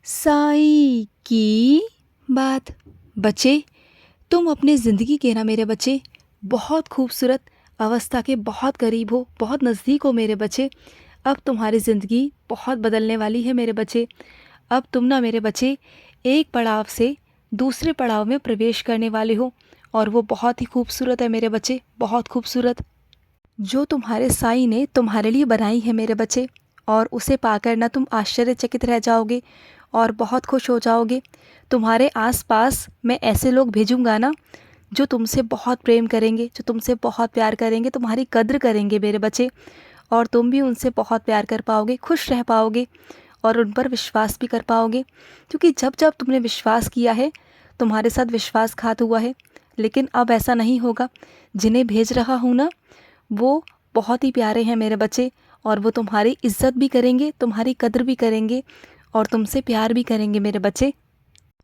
साईं की बात। बच्चे, तुम अपने ज़िंदगी के ना मेरे बच्चे बहुत खूबसूरत अवस्था के बहुत करीब हो, बहुत नज़दीक हो मेरे बच्चे। अब तुम्हारी ज़िंदगी बहुत बदलने वाली है मेरे बच्चे। अब तुम ना मेरे बच्चे एक पड़ाव से दूसरे पड़ाव में प्रवेश करने वाले हो, और वो बहुत ही खूबसूरत है मेरे बच्चे, बहुत खूबसूरत, जो तुम्हारे साईं ने तुम्हारे लिए बनाई है मेरे बच्चे। और उसे पाकर ना तुम आश्चर्यचकित रह जाओगे और बहुत खुश हो जाओगे। तुम्हारे आसपास मैं ऐसे लोग भेजूंगा ना जो तुमसे बहुत प्रेम करेंगे, जो तुमसे बहुत प्यार करेंगे, तुम्हारी कद्र करेंगे मेरे बच्चे। और तुम भी उनसे बहुत प्यार कर पाओगे, खुश रह पाओगे और उन पर विश्वास भी कर पाओगे। क्योंकि जब जब तुमने विश्वास किया है, तुम्हारे साथ विश्वासघात हुआ है। लेकिन अब ऐसा नहीं होगा। जिन्हें भेज रहा हूँ ना, वो बहुत ही प्यारे हैं मेरे बच्चे, और वो तुम्हारी इज्जत भी करेंगे, तुम्हारी कद्र भी करेंगे और तुमसे प्यार भी करेंगे मेरे बच्चे।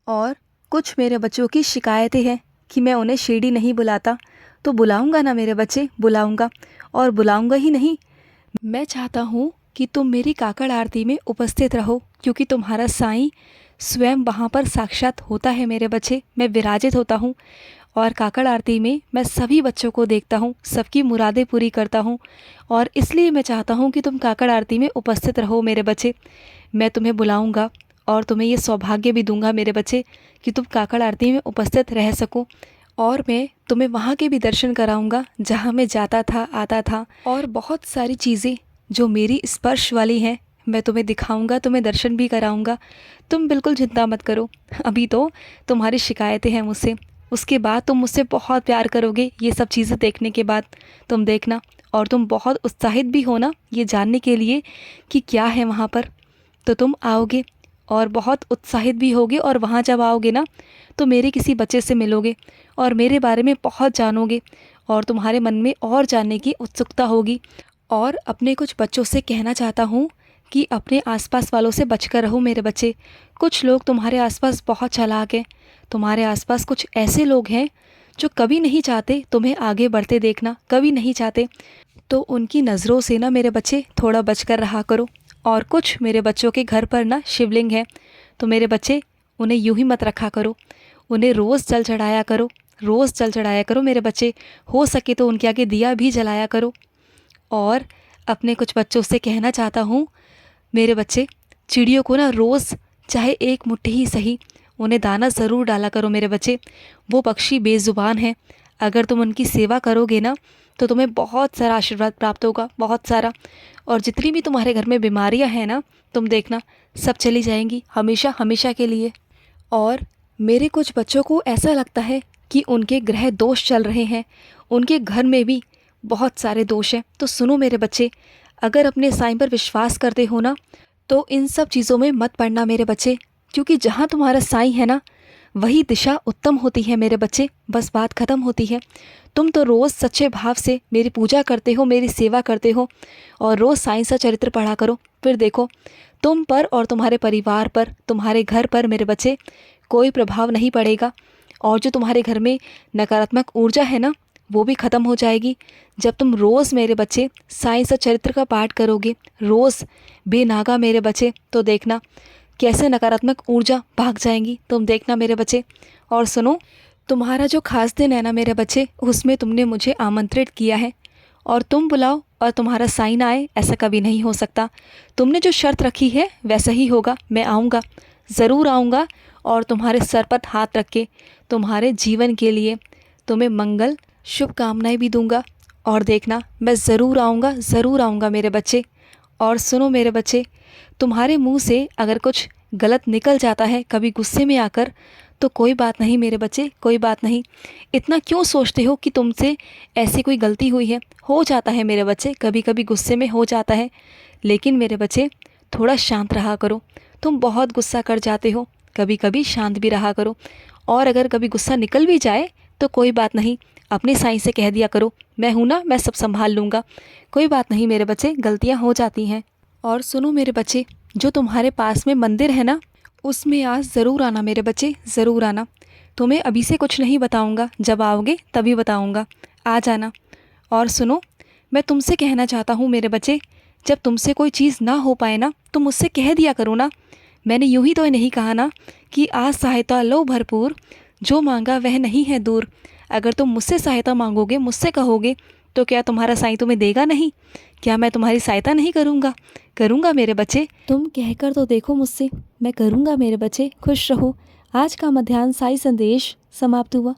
और कुछ मेरे बच्चों की शिकायतें हैं कि मैं उन्हें शिरडी नहीं बुलाता, तो बुलाऊंगा ना मेरे बच्चे, बुलाऊंगा। और बुलाऊंगा ही नहीं, मैं चाहता हूँ कि तुम मेरी काकड़ आरती में उपस्थित रहो, क्योंकि तुम्हारा साईं स्वयं वहाँ पर साक्षात होता है मेरे बच्चे। मैं विराजित होता हूँ और काकड़ आरती में मैं सभी बच्चों को देखता हूँ, सबकी मुरादें पूरी करता हूँ। और इसलिए मैं चाहता हूँ कि तुम काकड़ आरती में उपस्थित रहो मेरे बच्चे। मैं तुम्हें बुलाऊंगा और तुम्हें ये सौभाग्य भी दूंगा मेरे बच्चे कि तुम काकड़ आरती में उपस्थित रह सको। और मैं तुम्हें वहाँ के भी दर्शन कराऊंगा जहाँ मैं जाता था, आता था। और बहुत सारी चीज़ें जो मेरी स्पर्श वाली हैं मैं तुम्हें दिखाऊंगा, तुम्हें दर्शन भी कराऊंगा। तुम बिल्कुल चिंता मत करो। अभी तो तुम्हारी शिकायतें हैं मुझसे, उसके बाद तुम मुझसे बहुत प्यार करोगे। ये सब चीज़ें देखने के बाद तुम देखना। और तुम बहुत उत्साहित भी हो ना ये जानने के लिए कि क्या है वहाँ पर। तो तुम आओगे और बहुत उत्साहित भी होगे, और वहाँ जब आओगे ना तो मेरे किसी बच्चे से मिलोगे और मेरे बारे में बहुत जानोगे, और तुम्हारे मन में और जानने की उत्सुकता होगी। और अपने कुछ बच्चों से कहना चाहता हूँ कि अपने आसपास वालों से बचकर रहो मेरे बच्चे। कुछ लोग तुम्हारे आसपास बहुत चालाक हैं। तुम्हारे आसपास कुछ ऐसे लोग हैं जो कभी नहीं चाहते तुम्हें आगे बढ़ते देखना, कभी नहीं चाहते। तो उनकी नज़रों से ना मेरे बच्चे थोड़ा बचकर रहा करो। और कुछ मेरे बच्चों के घर पर ना शिवलिंग है, तो मेरे बच्चे उन्हें यूं ही मत रखा करो। उन्हें रोज़ जल चढ़ाया करो, रोज़ जल चढ़ाया करो मेरे बच्चे। हो सके तो उनके आगे दिया भी जलाया करो। और अपने कुछ बच्चों से कहना चाहता हूँ मेरे बच्चे, चिड़ियों को ना रोज़ चाहे एक मुट्ठी ही सही उन्हें दाना ज़रूर डाला करो मेरे बच्चे। वो पक्षी बेज़ुबान हैं। अगर तुम उनकी सेवा करोगे ना तो तुम्हें बहुत सारा आशीर्वाद प्राप्त होगा, बहुत सारा। और जितनी भी तुम्हारे घर में बीमारियां हैं ना, तुम देखना सब चली जाएंगी हमेशा हमेशा के लिए। और मेरे कुछ बच्चों को ऐसा लगता है कि उनके ग्रह दोष चल रहे हैं, उनके घर में भी बहुत सारे दोष हैं। तो सुनो मेरे बच्चे, अगर अपने साईं पर विश्वास करते हो ना तो इन सब चीज़ों में मत पड़ना मेरे बच्चे। क्योंकि जहाँ तुम्हारा साईं है ना वही दिशा उत्तम होती है मेरे बच्चे, बस बात ख़त्म होती है। तुम तो रोज़ सच्चे भाव से मेरी पूजा करते हो, मेरी सेवा करते हो, और रोज़ साईं सा चरित्र पढ़ा करो। फिर देखो तुम पर और तुम्हारे परिवार पर, तुम्हारे घर पर मेरे बच्चे कोई प्रभाव नहीं पड़ेगा। और जो तुम्हारे घर में नकारात्मक ऊर्जा है ना वो भी ख़त्म हो जाएगी। जब तुम रोज़ मेरे बच्चे साईं सा चरित्र का पाठ करोगे, रोज़ बेनागा मेरे बच्चे, तो देखना कैसे नकारात्मक ऊर्जा भाग जाएंगी, तुम देखना मेरे बच्चे। और सुनो, तुम्हारा जो खास दिन है ना मेरे बच्चे, उसमें तुमने मुझे आमंत्रित किया है, और तुम बुलाओ और तुम्हारा साईं ना आए, ऐसा कभी नहीं हो सकता। तुमने जो शर्त रखी है वैसा ही होगा। मैं आऊँगा, ज़रूर आऊँगा, और तुम्हारे सर पर हाथ रख के तुम्हारे जीवन के लिए तुम्हें मंगल शुभकामनाएं भी दूंगा। और देखना मैं ज़रूर आऊँगा, ज़रूर आऊँगा मेरे बच्चे। और सुनो मेरे बच्चे, तुम्हारे मुंह से अगर कुछ गलत निकल जाता है कभी गुस्से में आकर, तो कोई बात नहीं मेरे बच्चे, कोई बात नहीं। इतना क्यों सोचते हो कि तुमसे ऐसी कोई गलती हुई है? हो जाता है मेरे बच्चे, कभी कभी गुस्से में हो जाता है। लेकिन मेरे बच्चे थोड़ा शांत रहा करो। तुम बहुत गुस्सा कर जाते हो, कभी कभी शांत भी रहा करो। और अगर कभी गुस्सा निकल भी जाए तो कोई बात नहीं, अपने साईं से कह दिया करो, मैं हूँ ना, मैं सब संभाल लूँगा। कोई बात नहीं मेरे बच्चे, गलतियाँ हो जाती हैं। और सुनो मेरे बच्चे, जो तुम्हारे पास में मंदिर है ना उसमें आज ज़रूर आना मेरे बच्चे, ज़रूर आना। तुम्हें अभी से कुछ नहीं बताऊँगा, जब आओगे तभी बताऊँगा, आ जाना। और सुनो, मैं तुमसे कहना चाहता हूँ मेरे बच्चे, जब तुमसे कोई चीज़ ना हो पाए ना तो मुझसे कह दिया करो ना। मैंने यूं ही तो नहीं कहा ना कि आज सहायता लो भरपूर, जो मांगा वह नहीं है दूर। अगर तुम मुझसे सहायता मांगोगे, मुझसे कहोगे, तो क्या तुम्हारा साईं तुम्हें देगा नहीं? क्या मैं तुम्हारी सहायता नहीं करूँगा? करूँगा मेरे बच्चे। तुम कहकर तो देखो मुझसे, मैं करूँगा मेरे बच्चे, खुश रहो। आज का मध्याह्न साई संदेश समाप्त हुआ।